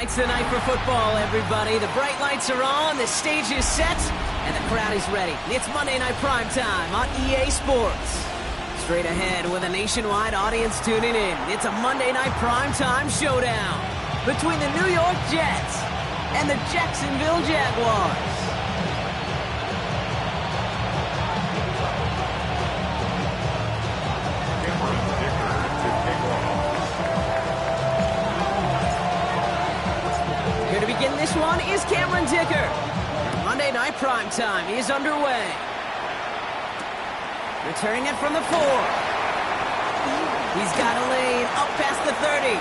It's the night for football, everybody. The bright lights are on, the stage is set, and the crowd is ready. It's Monday Night Primetime on EA Sports. Straight ahead with a nationwide audience tuning in, it's a Monday Night Primetime showdown between the New York Jets and the Jacksonville Jaguars. Here to begin this one is Cameron Dicker. Monday Night Primetime is underway. Returning it from the 4. He's got a lane up past the 30.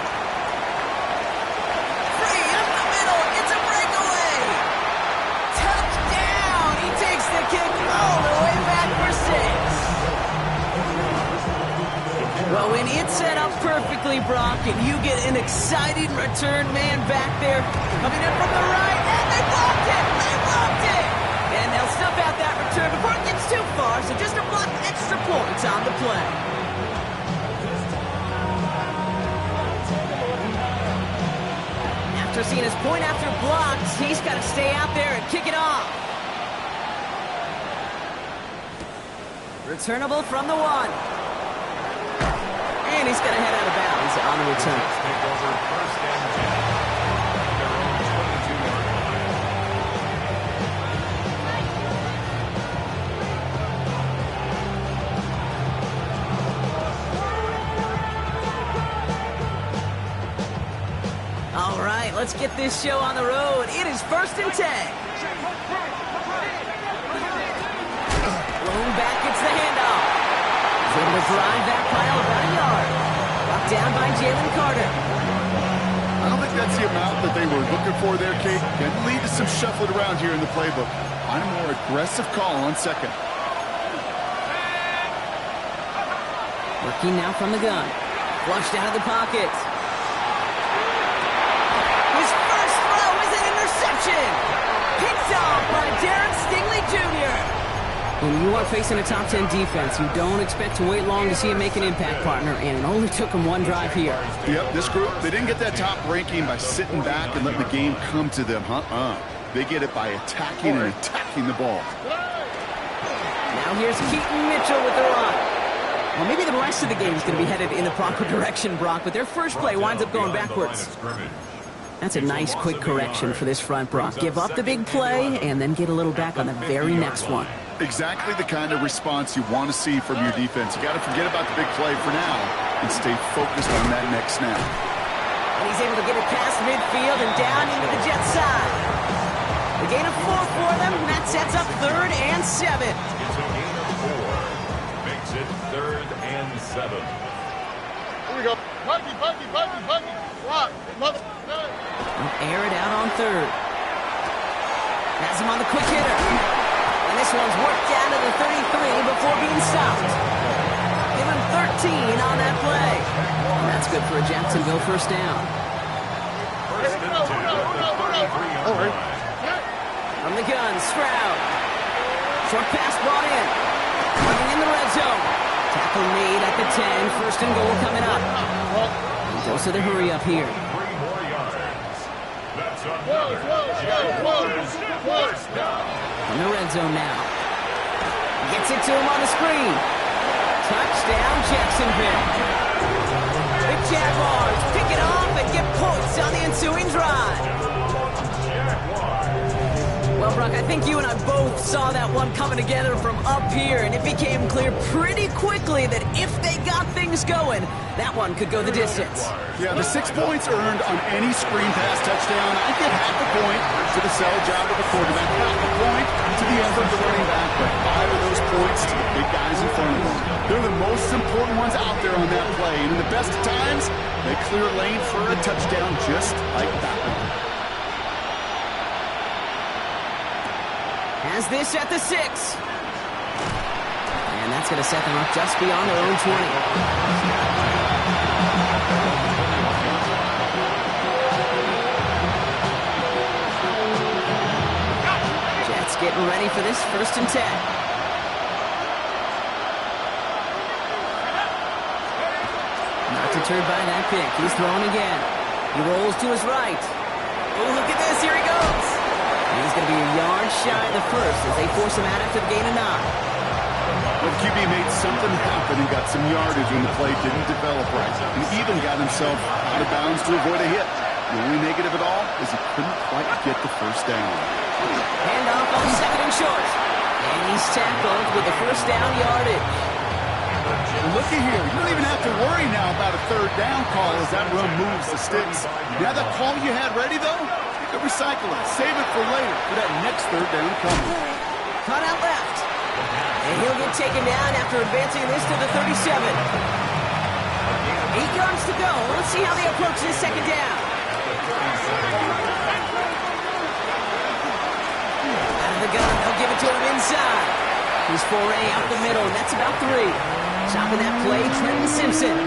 Free up the middle. It's a breakaway. Touchdown. He takes the kick all the way back for 6. Well, when it's set up perfectly, Brock, and you get an exciting return man back there coming in from the right, and they blocked it. They blocked it. And they'll snuff out that return before it gets too far, so just a block, extra points on the play. After seeing his point after blocks, he's got to stay out there and kick it off. Returnable from the 1. And he's going to head out of bounds on the return. All right, let's get this show on the road. It is 1st and 10. Blown back, it's the handoff. He's able to drive that pile about a yard. Brought down by Jalen Carter. I don't think that's the amount that they were looking for there, Kate. Can lead to some shuffling around here in the playbook. Find a more aggressive call on second. Working now from the gun. Flushed out of the pocket. His first throw is an interception. Picked off by Darren Stingley Jr. When you are facing a top 10 defense, you don't expect to wait long to see him make an impact, partner, and it only took him one drive here. Yep, this group, they didn't get that top ranking by sitting back and letting the game come to them. They get it by attacking and attacking the ball. Now here's Keaton Mitchell with the run. Well, maybe the rest of the game is going to be headed in the proper direction, Brock, but their first play winds up going backwards. That's a nice, quick correction for this front, Brock. Give up the big play and then get a little back on the very next one. Exactly the kind of response you want to see from your defense. You got to forget about the big play for now and stay focused on that next snap. And he's able to get it past midfield and down into the Jets side. The gain of 4 for them, and that sets up 3rd and 7. It's a gain of 4. Makes it 3rd and 7. Here we go. Buggy. Block. Mother. Air it out on 3rd. Has him on the quick hitter. And this one's worked down to the 33 before being stopped. Give him 13 on that play. And that's good for a Jacksonville first down. From the gun, Stroud. Short pass brought in. Running in the red zone. Tackle made at the 10. 1st and goal coming up. And goes to the hurry up here. 3 more yards. That's In the red zone now. Gets it to him on the screen. Touchdown, Jacksonville. The Jaguars pick it off and get points on the ensuing drive. Well, Brock, I think you and I both saw that one coming together from up here, and it became clear pretty quickly that if they got things going, that one could go the distance. Yeah, the 6 points earned on any screen pass touchdown. I get half a point to the sell job of the quarterback, half a point to the effort of the running back, but 5 of those points to the big guys in front of them. They're the most important ones out there on that play, and in the best of times, they clear a lane for a touchdown just like that one. Has this at the 6. And that's going to set them up just beyond their own 20. Jets getting ready for this 1st and 10. Not deterred by that pick. He's throwing again. He rolls to his right. shy of the first as they force him out after the gain of 9. Well, QB made something happen and got some yardage when the play didn't develop right. And even got himself out of bounds to avoid a hit. The only negative at all is he couldn't quite get the first down. Handoff on 2nd and short. And he's tackled with the first down yardage. Looky here. You don't even have to worry now about a 3rd down call as that run moves the sticks. Now that call you had ready, though, you can recycle it. Save it for later for that next 3rd down coming. Cut out left. And he'll get taken down after advancing this to the 37. 8 yards to go. Let's see how they approach this 2nd down. Out of the gun. They'll give it to him inside. His foray out the middle. That's about 3. Stopping that play, Trenton Simpson.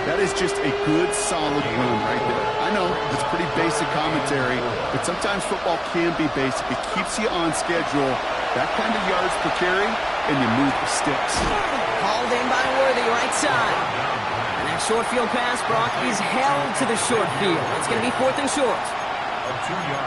That is just a good, solid run right there. I know it's pretty basic commentary, but sometimes football can be basic. It keeps you on schedule. That kind of yards per carry, and you move the sticks. Hauled in by Worthy, right side. And that short field pass, Brock, is held to the short field. It's going to be 4th and short.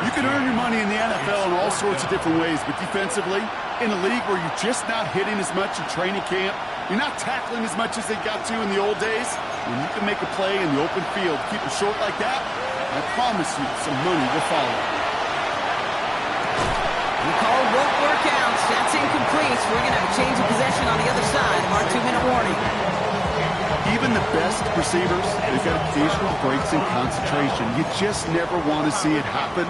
You can earn your money in the NFL in all sorts of different ways, but defensively, in a league where you're just not hitting as much in training camp, you're not tackling as much as they got to in the old days, when you can make a play in the open field, keep it short like that, I promise you some money will follow. The call won't work out. That's incomplete. So we're going to have a change of possession on the other side of our 2-minute warning. Even the best receivers, they've got occasional breaks in concentration. You just never want to see it happen.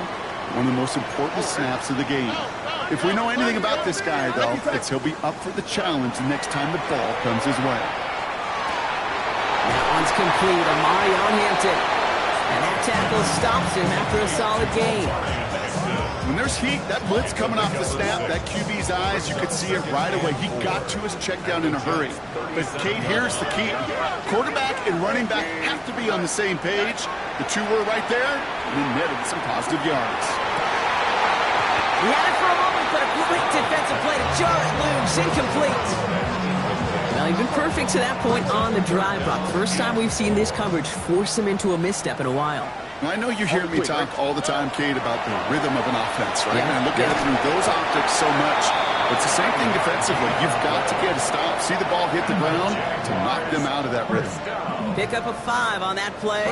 One of the most important snaps of the game. If we know anything about this guy, though, it's he'll be up for the challenge the next time the ball comes his way. That one's complete. Amari on Hampton. And that tackle stops him after a solid gain. When there's heat, that blitz coming off the snap, that QB's eyes, you could see it right away. He got to his check down in a hurry. But, Kate, here's the key. Quarterback and running back have to be on the same page. The two were right there, and then netted some positive yards. He had it for a moment, but a great defensive play to jar it loose. Incomplete. Well, he's been perfect to that point on the drive, Brock. First time we've seen this coverage force him into a misstep in a while. Now, I know you hear me talk all the time, Kate, about the rhythm of an offense, right? Yeah. And look at it through those optics so much. It's the same thing defensively. You've got to get a stop, see the ball hit the ground to knock them out of that rhythm. Pick up a 5 on that play.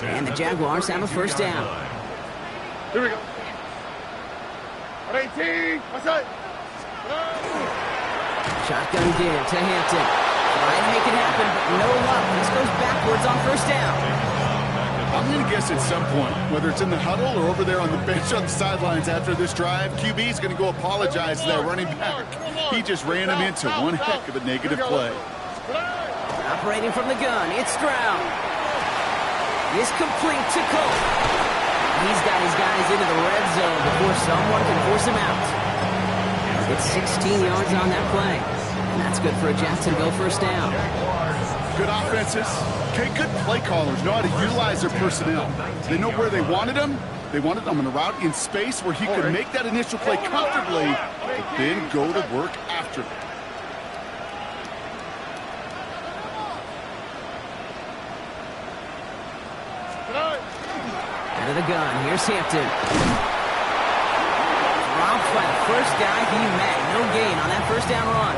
And the Jaguars have a first down. Here we go. 18. What's that? Shotgun give to Hampton. Trying to make it happen, but no luck. This goes backwards on first down. I'm going to guess at some point, whether it's in the huddle or over there on the bench on the sidelines after this drive, QB's going to go apologize to that running back. He just ran him into one heck of a negative play. Operating from the gun, it's Stroud. It's complete to Cole. He's got his guys into the red zone before someone can force him out. It's 16 yards on that play. And that's good for a Jacksonville first down. Good offenses. Okay, good play callers know how to utilize their personnel. They know where they wanted him. They wanted him on a route in space where he could make that initial play comfortably, but then go to work after it. Out of the gun, here's Hampton. Dropped by the first guy he met. No gain on that first down run.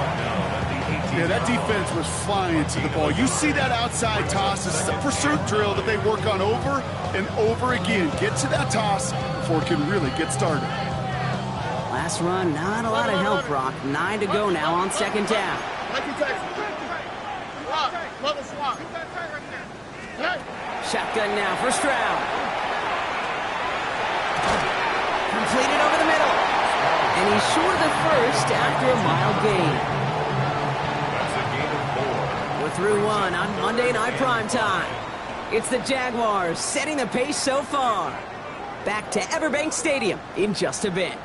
Yeah, that defense was flying to the ball. You see that outside toss. This is a pursuit drill that they work on over and over again. Get to that toss before it can really get started. Last run, not a lot of help, Brock. 9 to go now on second down. Shotgun now for Stroud. Completed over the middle. And he's short of the first after a mild gain. We're through one on Monday Night Primetime. It's the Jaguars setting the pace so far. Back to Everbank Stadium in just a bit.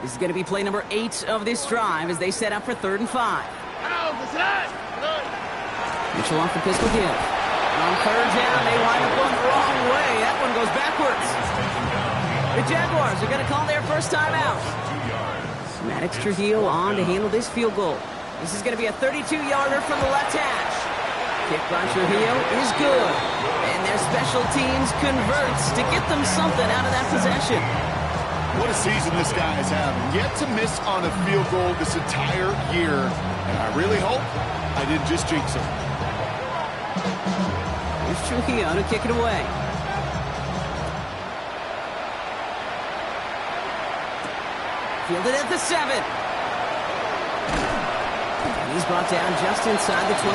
This is going to be play number 8 of this drive as they set up for 3rd and 5. Mitchell off the pistol give. On 3rd down, they wind up going the wrong way. That one goes backwards. The Jaguars are going to call their first time out. Maddox Trujillo on to handle this field goal. This is going to be a 32-yarder from the left hash. Kick by Trujillo is good. And their special teams converts to get them something out of that possession. What a season this guy is having. Yet to miss on a field goal this entire year. And I really hope I didn't just jinx him. Here's Trujillo to kick it away. Fielded at the 7. And he's brought down just inside the 25.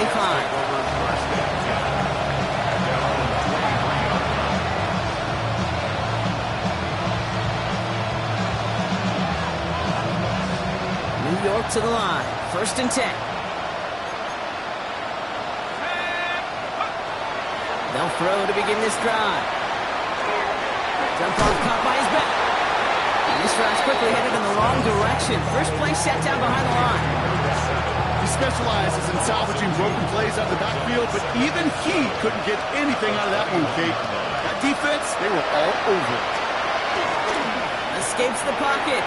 New York to the line. 1st and 10. They'll throw to begin this drive. Dump off caught by his back. And this drive's quickly headed in the wrong direction. First play set down behind the line. He specializes in salvaging broken plays out of the backfield, but even he couldn't get anything out of that one, Kate. That defense, they were all over it. Escapes the pocket.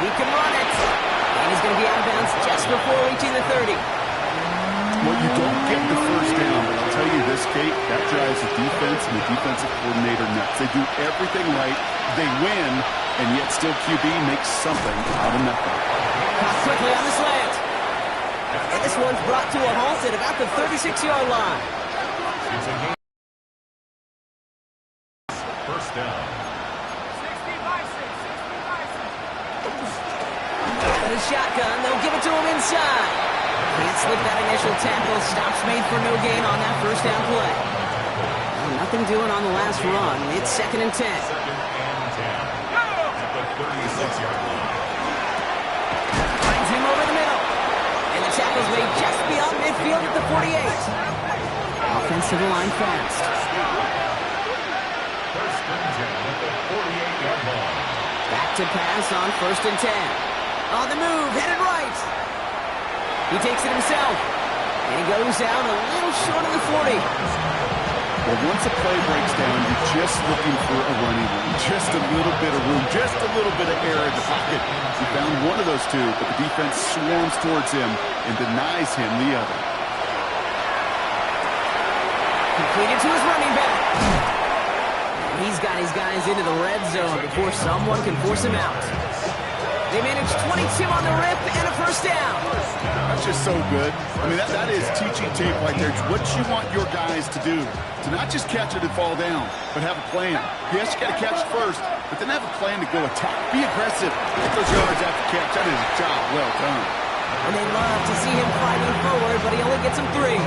He can run it. And he's going to be out of bounds just before reaching the 30. Well, you don't get the first down, but I'll tell you this, Kate, that drives the defense and the defensive coordinator nuts. They do everything right, they win, and yet still QB makes something out of nothing. Caught quickly on the slant. And this one's brought to a halt at about the 36-yard line. First down. The shotgun, they'll give it to him inside. Can't slip that initial tackle. Stops made for no gain on that first down play. Well, nothing doing on the last run. It's 2nd and 10. 2nd and 10. At the 36-yard line. Finds him over the middle. And the tackle's made just beyond midfield at the 48. Offensive line fast. 1st and 10 at the 48-yard line. Back to pass on 1st and 10. On the move, headed right. He takes it himself. And he goes out a little short of the 40. Well, once a play breaks down, you're just looking for a running room. Just a little bit of room, just a little bit of air in the pocket. He found one of those two, but the defense swarms towards him and denies him the other. Completed to his running back. And he's got his guys into the red zone before someone can force him out. They managed 22 on the rip and a first down. That's just so good. I mean, that is teaching tape right there. It's what you want your guys to do. To not just catch it and fall down, but have a plan. Yes, you got to catch it first, but then have a plan to go attack. Be aggressive. Get those yards after catch. That is a job well done. And they love to see him fighting forward, but he only gets him 3.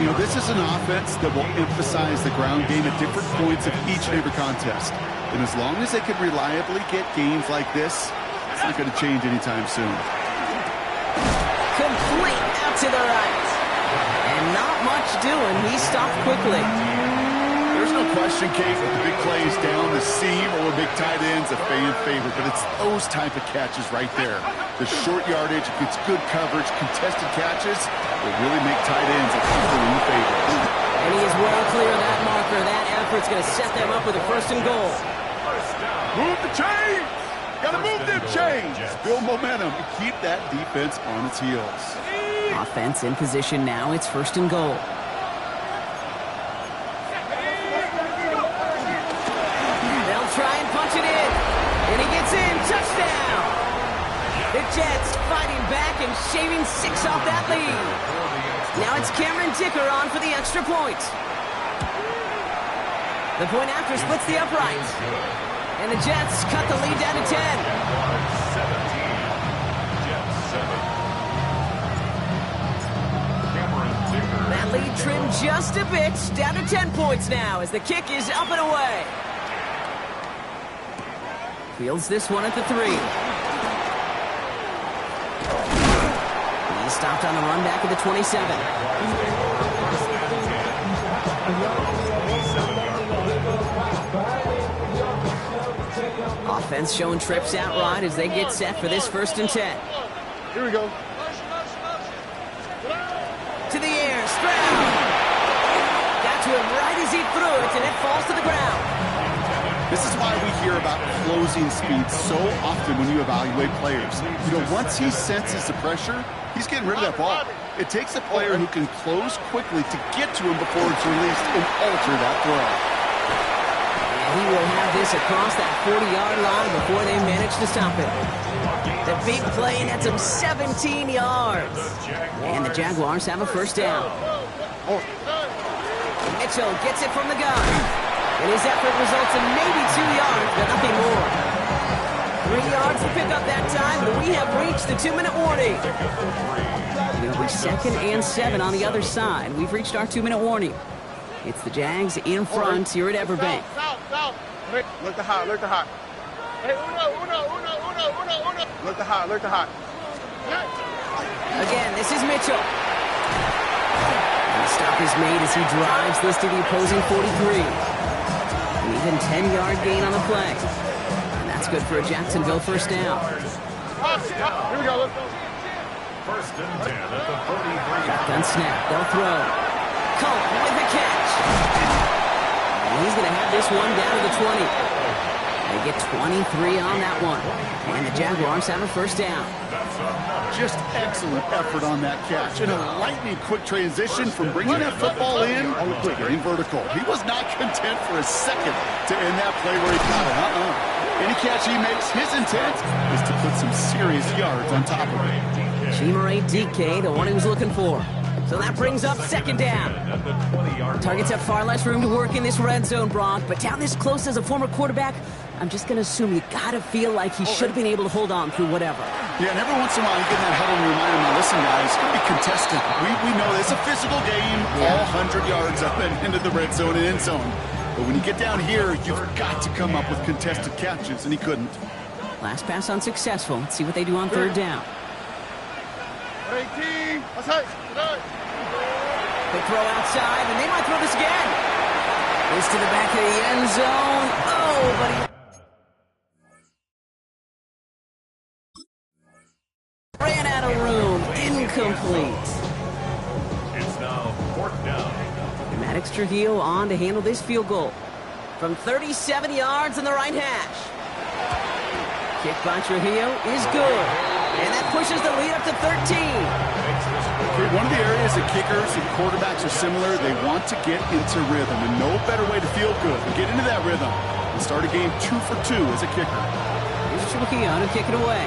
You know, this is an offense that will emphasize the ground game at different points of each and every contest. And as long as they can reliably get games like this, it's not going to change anytime soon. Complete out to the right. And not much doing. He stopped quickly. There's no question, Kate, with the big plays down the seam or big tight ends, a fan favorite. But it's those type of catches right there. The short yardage, gets good coverage, contested catches will really make tight ends a clean favorite. And he is well clear of that marker. That effort's going to set them up with a 1st and goal. Move the chains! Gotta move them chains! Build momentum and keep that defense on its heels. Offense in position now. It's 1st and goal. They'll try and punch it in. And he gets in. Touchdown! The Jets fighting back and shaving 6 off that lead. Now it's Cameron Dicker on for the extra point. The point after splits the uprights. And the Jets cut the lead down to 10. 17. Jets 7. Cameron Dicker. That lead trimmed just a bit, down to 10 points now as the kick is up and away. Fields this one at the 3. He's stopped on the run back at the 27. Offense showing trips out right as they get set for this 1st and 10. Here we go. To the air, Stroud. Got to him right as he threw it, and it falls to the ground. This is why we hear about closing speed so often when you evaluate players. You know, once he senses the pressure, he's getting rid of that ball. It takes a player who can close quickly to get to him before it's released and alter that throw. And he will have this across that 40-yard line before they manage to stop it. The big play nets him 17 yards. And the Jaguars have a first down. Mitchell gets it from the gun. And his effort results in maybe 2 yards, but nothing more. 3 yards to pick up that time, but we have reached the 2-minute warning. It'll be 2nd and 7 on the other side. We've reached our 2-minute warning. It's the Jags in front here at Everbank. Look the hot, look the hot. Hey, uno. Look the hot, look the hot. Again, this is Mitchell. And the stop is made as he drives this to the opposing 43. An even 10-yard gain on the play. And that's good for a Jacksonville first down. Here we go, let's go. First and 10 at the 43. Shotgun snap, they'll throw. Culp with the catch. And he's going to have this one down to the 20. They get 23 on that one. And the Jaguars have a first down. Just excellent effort on that catch. And a lightning quick transition from bringing that football in to going vertical. He was not content for a second to end that play where he caught it. Any catch he makes, his intent is to put some serious yards on top of it. Chimere Dike, the one he was looking for. So that brings up second down. Targets have far less room to work in this red zone, Brock, but down this close as a former quarterback, I'm just going to assume you got to feel like he should have been able to hold on through whatever. Yeah, and every once in a while you get in that huddle and remind him, now listen, guys, it's going to be contested. We know it's a physical game, all 100 yards up and into the red zone and end zone. But when you get down here, you've got to come up with contested catches, and he couldn't. Last pass unsuccessful. Let's see what they do on third down. 18, outside. They throw outside, and they might throw this again. This to the back of the end zone. Oh, but he ran out of room. Incomplete. It's now 4th down. And Maddox Trujillo on to handle this field goal. From 37 yards in the right hash. Kick by Trujillo is good. And that pushes the lead up to 13. One of the areas that kickers and quarterbacks are similar, they want to get into rhythm. And no better way to feel good than get into that rhythm and start a game 2 for 2 as a kicker. Here's Trujillo to kick it away.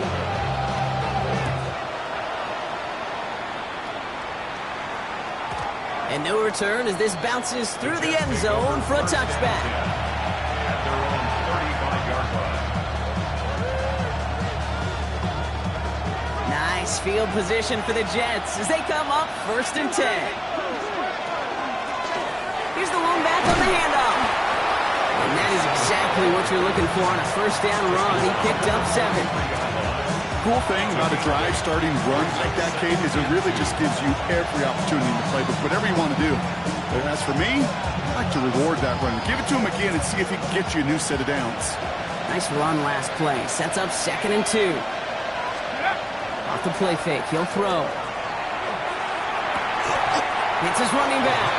And no return as this bounces through the end zone for a touchback. At their own 35-yard line. Nice field position for the Jets as they come up 1st and 10. Here's the lone back on the handoff. And that is exactly what you're looking for on a first down run. He picked up 7. Cool thing about a drive starting run like that, Kate, is it really just gives you every opportunity in the playbook, whatever you want to do. But as for me, I like to reward that run. Give it to him again and see if he can get you a new set of downs. Nice run last play. Sets up 2nd and 2. Off the play fake, he'll throw. Hits his running back.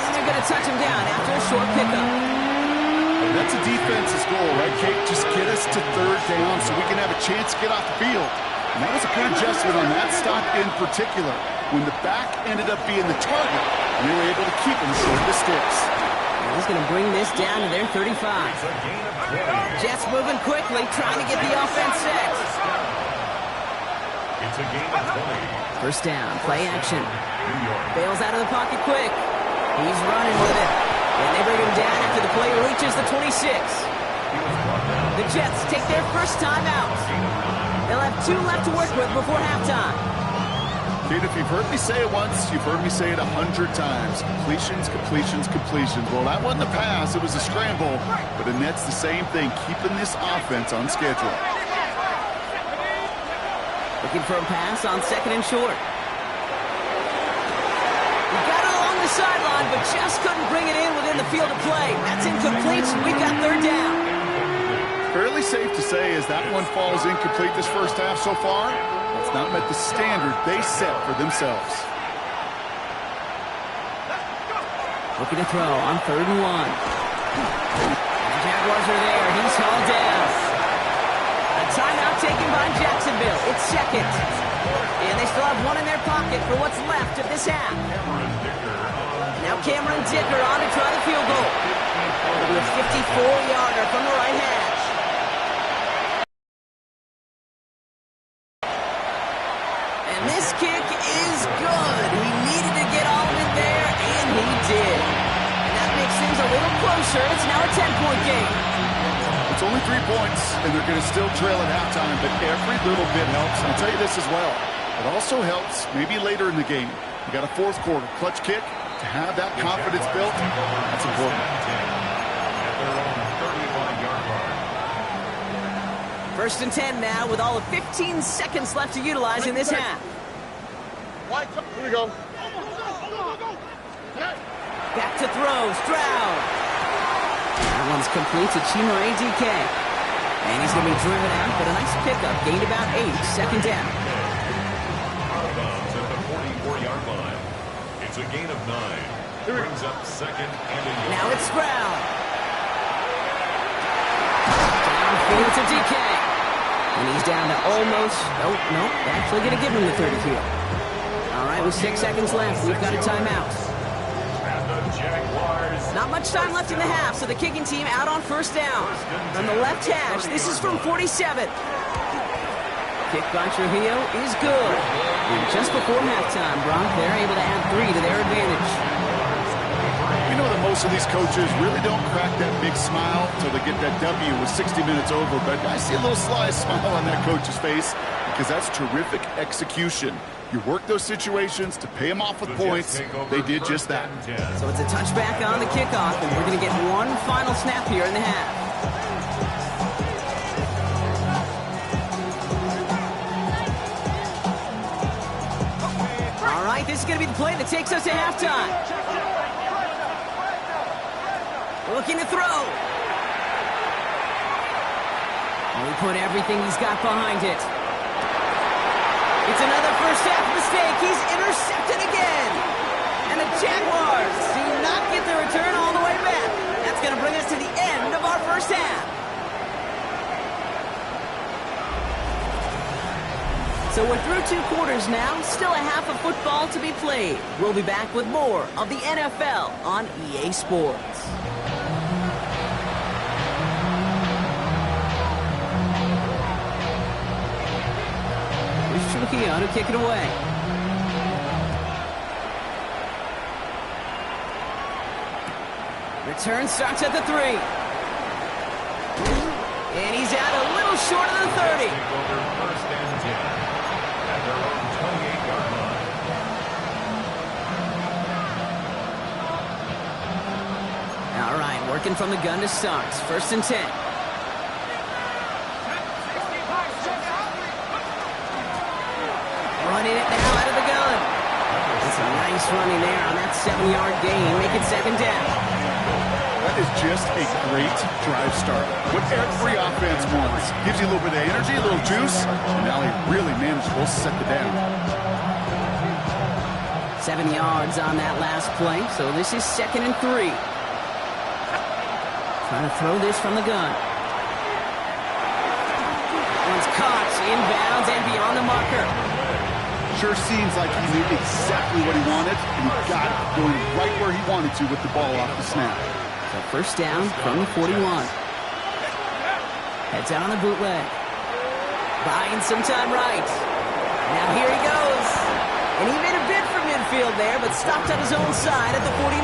And they're going to touch him down after a short pickup. And that's a defense's goal, right, Kate? Just get us to 3rd down so we can have a chance to get off the field. And that was a good adjustment on that stop in particular, when the back ended up being the target, and they were able to keep him short of the sticks. And he's going to bring this down to their 35. Jets moving quickly, trying to get the offense set. It's a gain of 20. First down, play action. Bails out of the pocket quick. He's running with it. And they bring him down after the play reaches the 26. The Jets take their first time out. They'll have 2 left to work with before halftime. Kate, if you've heard me say it once, you've heard me say it 100 times. Completions, completions, completions. Well, that wasn't a pass. It was a scramble. But it nets the same thing, keeping this offense on schedule. Looking for a pass on 2nd and short. He got it along the sideline, but just couldn't bring it in within the field of play. That's incomplete, so we've got 3rd down. Fairly safe to say as that one falls incomplete this first half so far, it's not met the standard they set for themselves. Looking to throw on 3rd and 1. The Jaguars are there. He's hauled down. A timeout taken by Jacksonville. It's second. And they still have one in their pocket for what's left of this half. Now Cameron Dicker on to try the field goal. It'll be a 54-yarder from the right hash. And this kick is good. He needed to get all of it there, and he did. And that makes things a little closer. It's now a 10-point game. It's only 3 points, and they're going to still trail at halftime, but every little bit helps. And I'll tell you this as well. It also helps maybe later in the game. You got a fourth quarter clutch kick. To have that confidence built, that's important. First and 10 now with all of 15 seconds left to utilize in this half. Here we go. Back to throw, Stroud. That one's complete to Chimere DK. And he's going to be driven out, but a nice pickup. Gained about 8, second down. Out of bounds at the 44-yard line. It's a gain of 9. Brings up second and a yard. Now it's Stroud. Downfield to DK. And he's down to almost... Oh, no. Actually going to give him the 30 here. All right, with 6 seconds left, we've got a timeout. And the Jaguars. Not much time left in the half, so the kicking team out on first down. From the left hash, this is from 47. Kick by Trujillo is good. And just before halftime, Brock, they're able to add 3 to their advantage. We know that most of these coaches really don't crack that big smile until they get that W with 60 minutes over, but I see a little sly smile on that coach's face because that's terrific execution. You work those situations to pay them off with points. They did just that. So it's a touchback on the kickoff, and we're going to get one final snap here in the half. All right, this is going to be the play that takes us to halftime. Looking to throw. And we put everything he's got behind it. It's another first half mistake. He's intercepted again. And the Jaguars do not get the return all the way back. That's going to bring us to the end of our first half. So we're through 2 quarters now. Still a half of football to be played. We'll be back with more of the NFL on EA Sports. Trujillo to kick it away. Return starts at the 3. And he's out a little short of the 30. First and 10 at their own 28-yard line. All right, working from the gun to start. First and 10. Running it now out of the gun. It's a nice running there on that 7-yard gain. Make it second down. That is just a great drive start. What every offense wants. Gives you a little bit of energy, a little juice, and now he really managed to set the down. 7 yards on that last play, so this is second and 3. Trying to throw this from the gun. One's caught, inbounds, and beyond the marker. Sure seems like he knew exactly what he wanted, and he got it going right where he wanted to with the ball off the snap. So first down from the 41. Heads out on the bootleg. Buying some time right. Now here he goes. And he made a bid for midfield there, but stopped on his own side at the 49.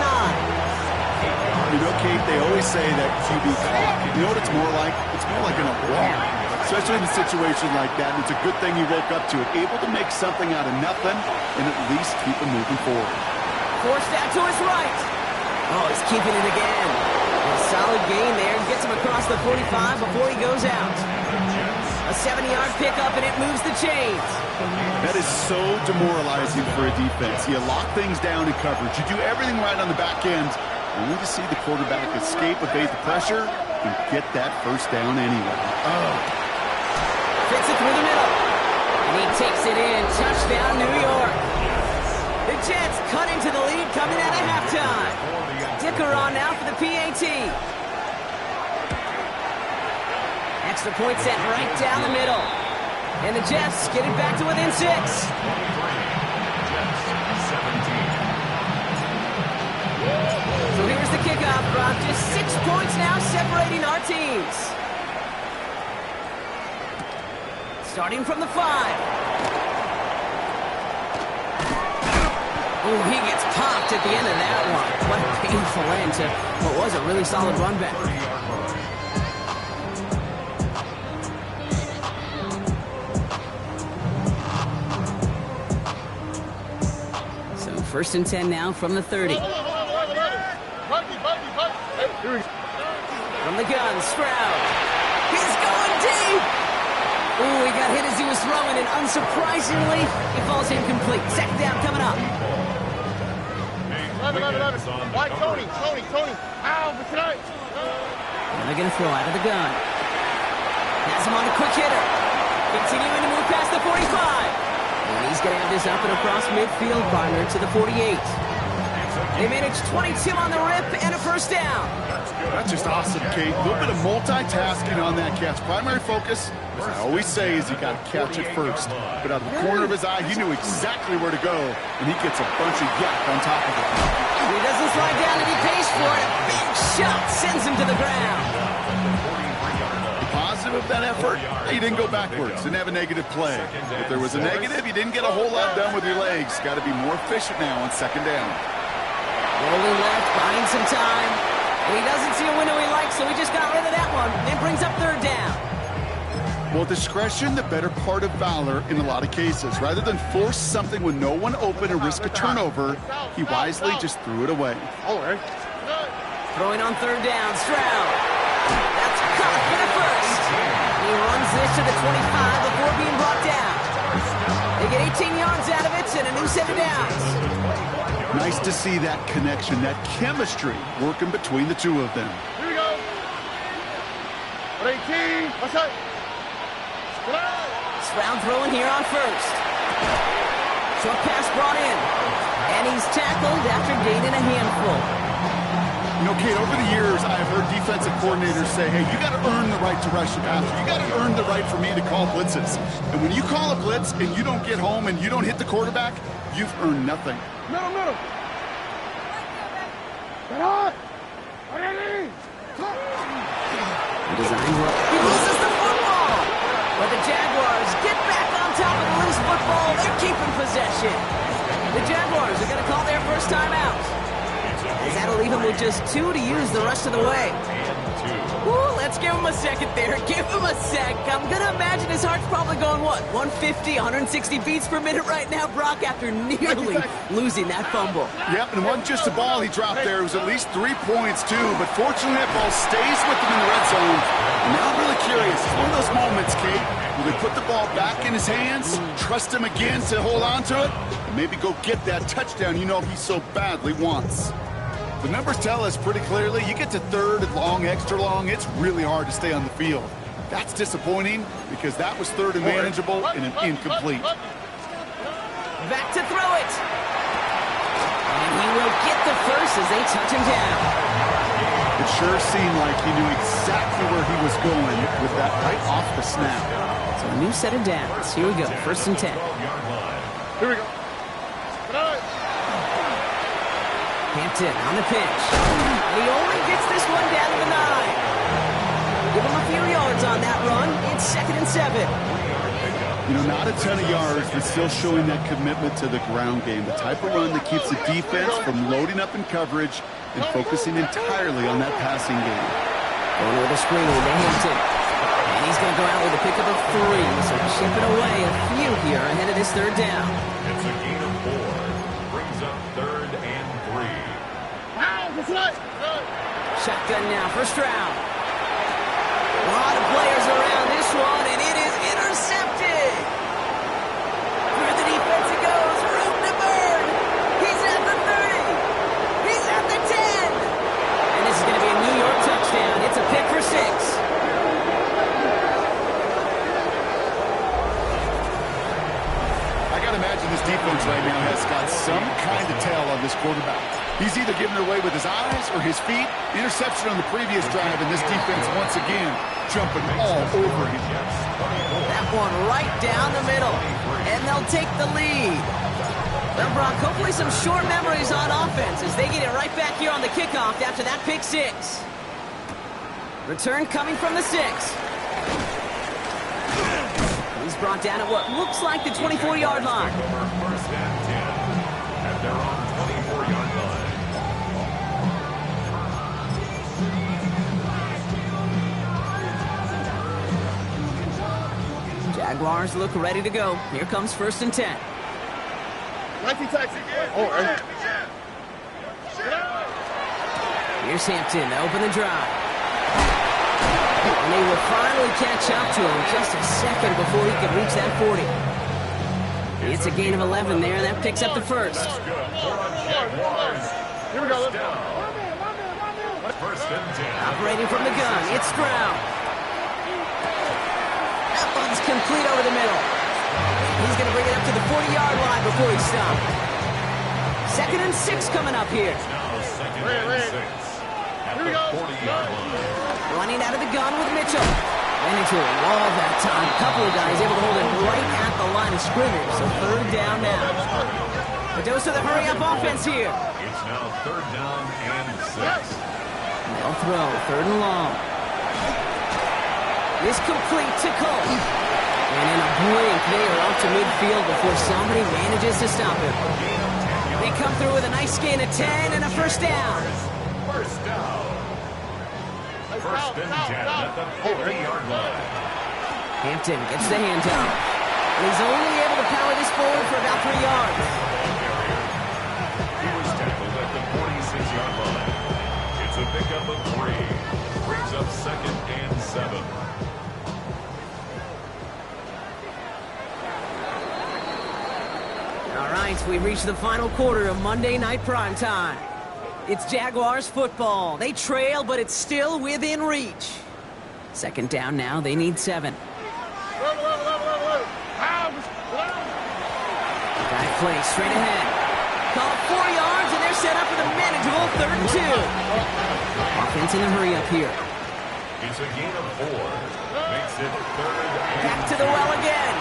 You know, Kate, they always say that QB clock. You know what it's more like? It's more like an alarm. Especially in a situation like that, and it's a good thing you woke up to it. Able to make something out of nothing and at least keep it moving forward. Forced out to his right. Oh, he's keeping it again. A solid gain there. Gets him across the 45 before he goes out. A 70-yard pickup, and it moves the chains. That is so demoralizing for a defense. You lock things down in coverage. You do everything right on the back end, only to see the quarterback escape, evade the pressure, and get that first down anyway. Oh. Fits it through the middle. And he takes it in. Touchdown, New York. The Jets cut into the lead coming out of halftime. Dicker on now for the PAT. Extra point set right down the middle. And the Jets get it back to within 6. 23. Jets 17. So here's the kickoff, Rob. Just 6 points now separating our teams. Starting from the 5. Oh, he gets popped at the end of that one. What a painful end to what was a really solid run back. 30-yard run. So 1st and 10 now from the 30. From the gun, Stroud. He's going deep. Ooh, he got hit as he was throwing, and unsurprisingly, he falls incomplete. 2nd down coming up. Why, Tony? Ow, for tonight. And they're going to throw out of the gun. Has him on a quick hitter. Continuing to move past the 45. And he's going to have this up and across midfield, partner to the 48. They managed 22 on the rip and a 1st down. That's just awesome, Kate. A little bit of multitasking on that catch. Primary focus, as I always say, is you got to catch it first. But out of the corner of his eye, he knew exactly where to go, and he gets a bunch of yak on top of it. He doesn't slide down and he pays for it. A big shot sends him to the ground. The positive of that effort, he didn't go backwards, didn't have a negative play. If there was a negative, you didn't get a whole lot done with your legs. Got to be more efficient now on 2nd down. Rolling left, buying some time. He doesn't see a window he likes, so he just got rid of that one. And brings up 3rd down. Well, discretion, the better part of valor in a lot of cases. Rather than force something with no one open and risk a turnover, he wisely just threw it away. Throwing on 3rd down, Stroud. That's caught for the 1st. He runs this to the 25 before being brought down. They get 18 yards out of it and a new set of downs. Nice to see that connection, that chemistry working between the two of them. Here we go. 18. What's up? Stroud throwing here on 1st. Short pass brought in. And he's tackled after gaining a handful. You know, Kate, over the years, I've heard defensive coordinators say, hey, you got to earn the right to rush the passer. You got to earn the right for me to call blitzes. And when you call a blitz and you don't get home and you don't hit the quarterback, you've earned nothing. Middle. Get on. He loses the football. But the Jaguars get back on top of the loose football. They're keeping possession. The Jaguars are going to call their 1st time out. As that'll leave him with just 2 to use the rest of the way. Ooh, let's give him a second there. Give him a sec. I'm going to imagine his heart's probably going, what, 150, 160 beats per minute right now, Brock, after nearly losing that fumble. Yep, and it wasn't just a ball he dropped there. It was at least 3 points, too. But fortunately, that ball stays with him in the red zone. And now I'm really curious. It's one of those moments, Kate, will they put the ball back in his hands, trust him again to hold on to it, and maybe go get that touchdown you know he so badly wants. The numbers tell us pretty clearly, you get to 3rd and long, extra long, it's really hard to stay on the field. That's disappointing because that was 3rd and manageable and an incomplete. Back to throw it. And he will get the 1st as they touch him down. It sure seemed like he knew exactly where he was going with that right off the snap. So a new set of downs. Here we go, 1st and 10. Here we go. Hampton on the pitch. And he only gets this one down to the 9. Give him a few yards on that run. It's 2nd and 7. You know, not a ton of yards, but still showing that commitment to the ground game. The type of run that keeps the defense from loading up in coverage and focusing entirely on that passing game. Going with a screen to Hampton. And he's going to go out with a pickup of 3. So chipping away a few here ahead of this 3rd down. It's a gain of 4. Brings up 3rd and 3. Shotgun now for Stroud. A lot of players around this one, and it is intercepted. Through the defense it goes. Room to burn. He's at the 30. He's at the 10. And this is going to be a New York touchdown. It's a pick for 6. I got to imagine this defense right now has got some kind of tail on this quarterback. He's either giving it away with his eyes or his feet. Interception on the previous drive, and this defense once again jumping all over him. That one right down the middle, and they'll take the lead. Well, Brock, hopefully some short memories on offense as they get it right back here on the kickoff after that pick six. Return coming from the 6. He's brought down at what looks like the 24-yard line. First and 10, and they're on 24-yard line. Jaguars look ready to go. Here comes 1st and 10. Here's Hampton to open the drive. And they will finally catch up to him just a second before he could reach that 40. It's a gain of 11 there, and that picks up the first. Here we go. First and 10. Operating from the gun, it's Stroud. That one's complete over the middle. He's going to bring it up to the 40-yard line before he stops. 2nd and 6 coming up here. Now second and 6 at the 40-yard line. Running out of the gun with Mitchell. Ran into a wall that time. A couple of guys able to hold it right at the line of scrimmage. So 3rd down now. But those are the hurry-up offense here. It's now 3rd down and 6. They'll throw 3rd and long. This complete to Cole. And in a blink, they are up to midfield before somebody manages to stop him. They come through with a nice gain of 10 and a 1st down. First down. First and 10 at the 40-yard line. Hampton gets the hand down. And he's only able to power this forward for about 3 yards. He was tackled at the 46-yard line. It's a pickup of 3. Brings up 2nd and 7. All right, we've reached the final quarter of Monday Night Primetime. It's Jaguars football. They trail, but it's still within reach. 2nd down now. They need 7. Guy plays straight ahead. Call it 4 yards, and they're set up for the manageable 3rd and 2. Offense in a hurry up here. It's a gain of 4. Makes it 3rd and Back to the well again.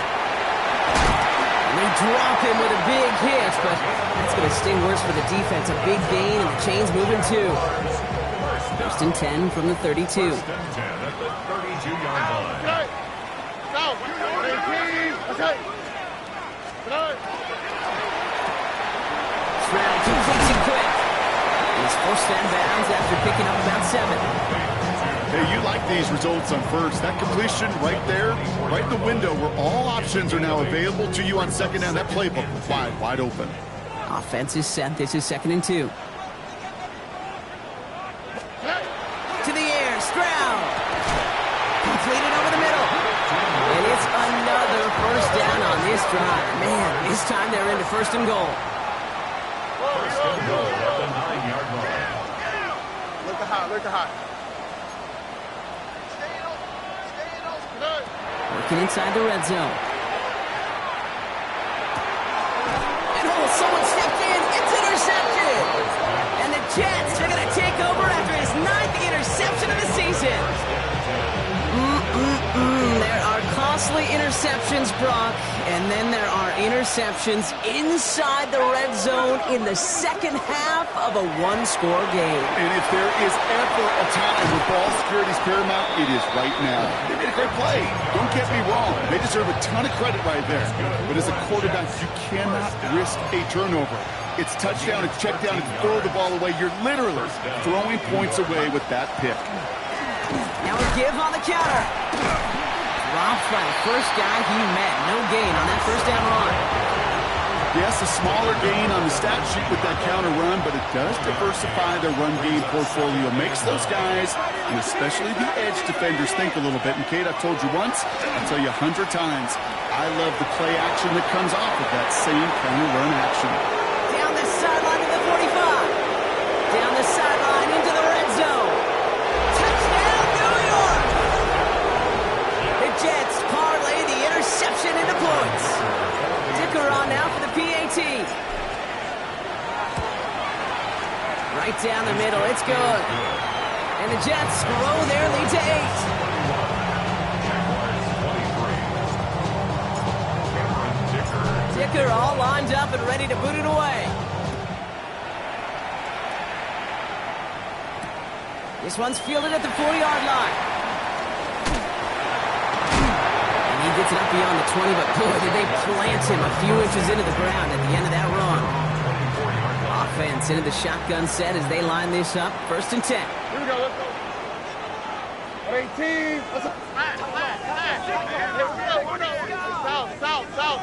And they drop him with a big hit, but that's going to sting worse for the defense. A big gain, and the chain's moving too. 1st and 10 from the 32. 1st and 10 at the 32-yard line. Stroud completes it quick. He's forced out of bounds after picking up about 7. Hey, you like these results on first. That completion right there, right in the window where all options are now available to you on 2nd down. That playbook wide open. Offense is set. This is 2nd and 2. To the air, Stroud. Completed over the middle. And it's another 1st down on this drive. Man, this time they're into 1st and goal. 1st and goal at the 9-yard line. Look the hot. Working inside the red zone. And someone stepped in. It's intercepted. And the Jets are going to take over after his 9th interception of the season. There are costly interceptions, Brock. And then there are interceptions inside the red zone in the 2nd half of a 1-score game. And if there is ever a time where ball security is paramount, it is right now. They made a great play. Don't get me wrong. They deserve a ton of credit right there. But as a quarterback, you cannot risk a turnover. It's touchdown, it's check down, it's throw the ball away. You're literally throwing points away with that pick. Now a give on the counter. Dropped by the first guy he met. No gain on that 1st down run. Yes, a smaller gain on the stat sheet with that counter run, but it does diversify their run game portfolio. Makes those guys, and especially the edge defenders, think a little bit. And Kate, I've told you once, I'll tell you 100 times, I love the play action that comes off of that same counter run action. Down the sideline to the 45. Down the sideline into the red zone. Touchdown, New York! The Jets parlay the interception into points. Dicker on now for the PAT. Right down the middle. It's good. And the Jets grow their lead to 8. Dicker all lined up and ready to boot it away. This one's fielded at the 40-yard line. And he gets it up beyond the 20, but boy, did they plant him a few inches into the ground at the end of that run. Offense into the shotgun set as they line this up. 1st and 10. Here we go, let's go. 18. Let's go. South.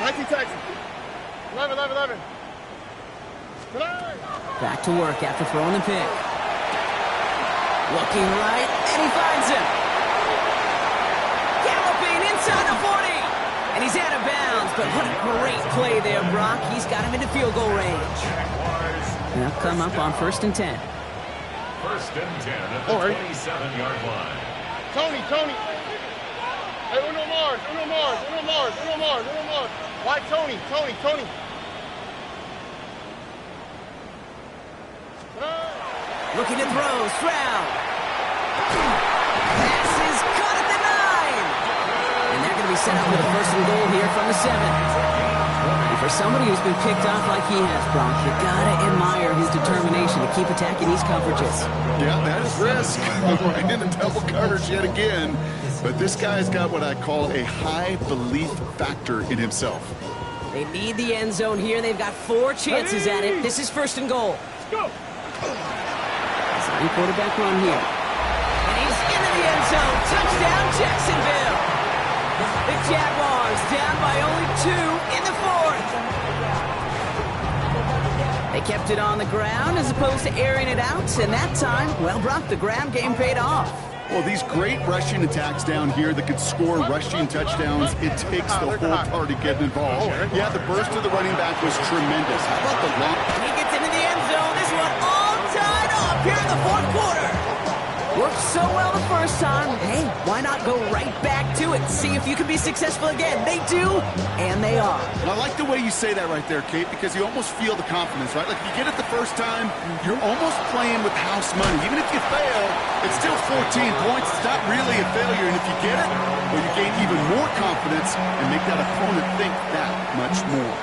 19 Texas. 11. Back to work after throwing the pick. Looking right, and he finds him. Galloping inside the 40. And he's out of bounds, but what a great play there, Brock. He's got him into field goal range. And they'll come up on 1st and 10. 1st and 10 at the 27-yard line. Tony. Hey, Uno Mars. Why Tony? Looking to throw, Stroud. Pass is caught at the 9. And they're going to be set up with a 1st and goal here from the 7. And for somebody who's been picked off like he has, Brock, you got to admire his determination to keep attacking these coverages. Yeah, that is risk. Right in the double coverage yet again. But this guy's got what I call a high belief factor in himself. They need the end zone here. They've got 4 chances at it. This is 1st and goal. Let's go. Quarterback run here. And he's into the end zone. Touchdown, Jacksonville. The Jaguars down by only 2 in the 4th. They kept it on the ground as opposed to airing it out. And that time, well, Brock, the ground game paid off. Well, these great rushing attacks down here that could score rushing touchdowns, it takes the whole party getting involved. Yeah, the burst of the running back was tremendous. How about the long... He gets into the end zone. This one all tied up here in the 4th quarter. Worked so well the first time. Hey, why not go right back to it? See if you can be successful again. They do, and they are. I like the way you say that right there, Kate, because you almost feel the confidence, right? Like if you get it the first time, you're almost playing with house money. Even if you fail, it's still 14 points. It's not really a failure. And if you get it, well, you gain even more confidence and make that opponent think that much more.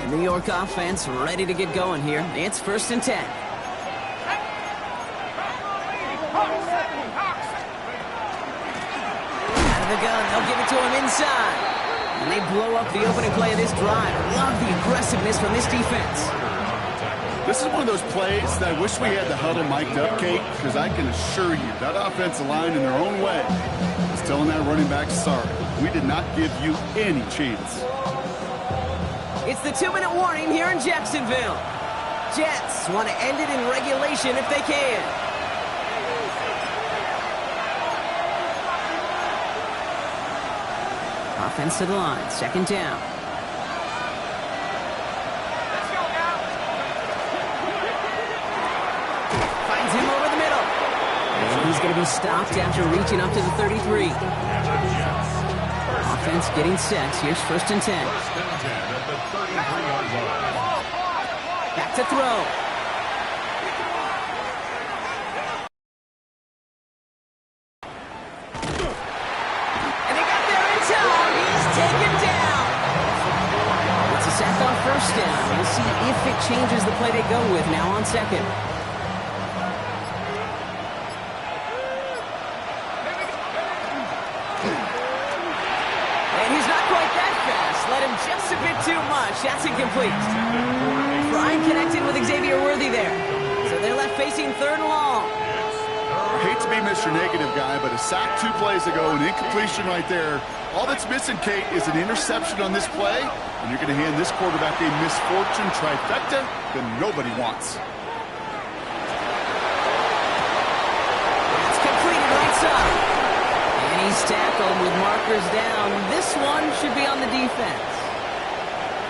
New York offense ready to get going here. It's 1st and 10. Out of the gun, they'll give it to him inside. And they blow up the opening play of this drive. Love the aggressiveness from this defense. This is one of those plays that I wish we had the huddle mic'd up, Kate, because I can assure you that offensive line in their own way is telling that running back, sorry, we did not give you any chance. It's the 2-minute warning here in Jacksonville. Jets want to end it in regulation if they can. Offense to the line, 2nd down. Let's go now. Finds him over the middle. And he's going to be stopped after reaching up to the 33. Offense getting set. Here's 1st and 10. 1st and 10 at the 33-yard line. Back to throw. And they got there in time. He's taken down. It's a sack on 1st down. We'll see if it changes the play they go with now on 2nd. Just a bit too much. That's incomplete. Prime connected with Xavier Worthy there. So they're left facing 3rd and long. I hate to be Mr. Negative guy, but a sack 2 plays ago, an incompletion right there. All that's missing, Kate, is an interception on this play, and you're going to hand this quarterback a misfortune trifecta that nobody wants. It's completed right side. And he's tackled with markers down. This one should be on the defense.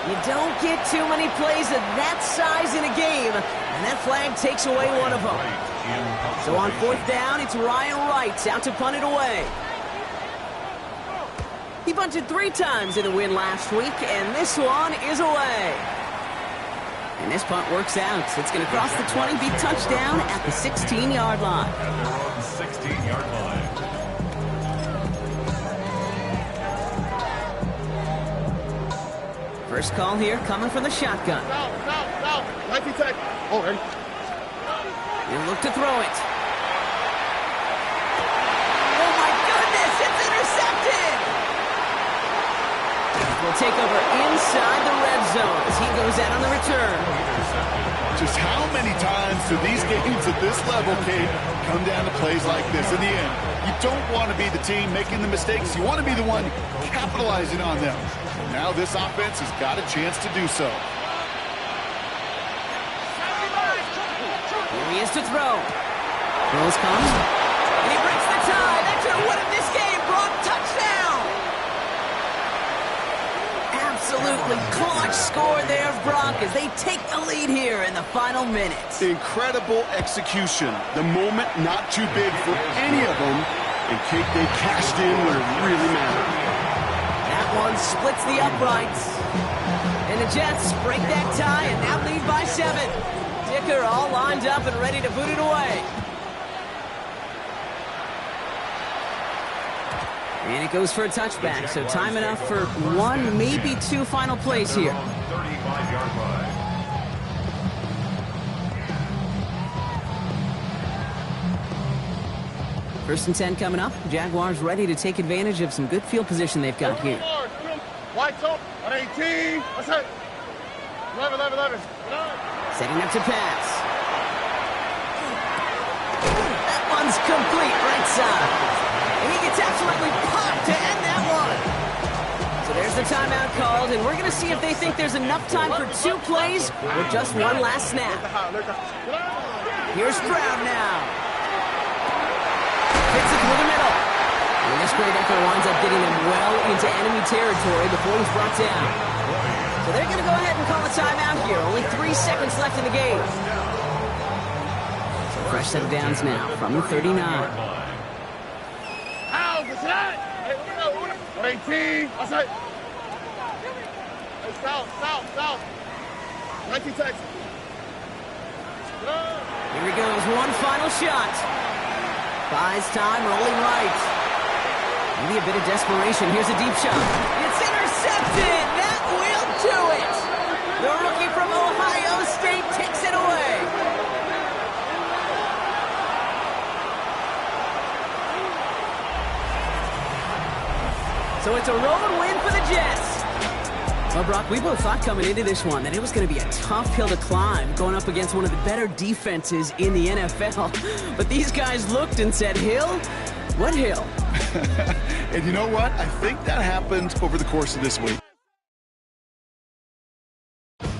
You don't get too many plays of that size in a game. And that flag takes away one of them. So on 4th down, it's Ryan Wright out to punt it away. He bunted 3 times in the win last week, and this one is away. And this punt works out. It's going to cross the 20, be touchdown at the 16-yard line. And they're on the 16-yard line. First call here coming from the shotgun. Now. 19 tech. Oh, ready. He'll look to throw it. Oh, my goodness, it's intercepted! Will take over inside the red zone as he goes out on the return. Just how many times do these games at this level, Kate, come down to plays like this? In the end, you don't want to be the team making the mistakes. You want to be the one capitalizing on them. Now this offense has got a chance to do so. Here he is to throw. Throws comes. And he breaks the tie. That should have won him this game. Brock, touchdown! Absolutely clutch score there, Brock, as they take the lead here in the final minutes. Incredible execution. The moment not too big for any of them. And Kate, they cashed in when it really mattered. That one splits the uprights. And the Jets break that tie and now lead by 7. Dicker all lined up and ready to boot it away. And it goes for a touchback, so time enough for 1, maybe 2 final plays here. 35-yard line. First and 10 coming up. Jaguars ready to take advantage of some good field position they've got here. White top. 18. What's that? 11. Setting up to pass. That one's complete right side. And he gets absolutely popped to end that one. So there's the timeout called, and we're going to see if they think there's enough time for 2 plays or just one last snap. Here's Stroud now. Fits it through the middle. And this great effort winds up getting them well into enemy territory before he's brought down. So they're going to go ahead and call a timeout here. Only 3 seconds left in the game. So fresh set of downs now from the 39. Hey, 18. What's that? Hey, south. 19 Texas. Here he goes, one final shot. Buys time, rolling right. Maybe a bit of desperation. Here's a deep shot. It's intercepted. That will do it. The rookie from Ohio State takes it away. So it's a road win for the Jets. Well, Brock, we both thought coming into this one that it was going to be a tough hill to climb going up against one of the better defenses in the NFL. But these guys looked and said, Hill? What hill? And you know what? I think that happened over the course of this week.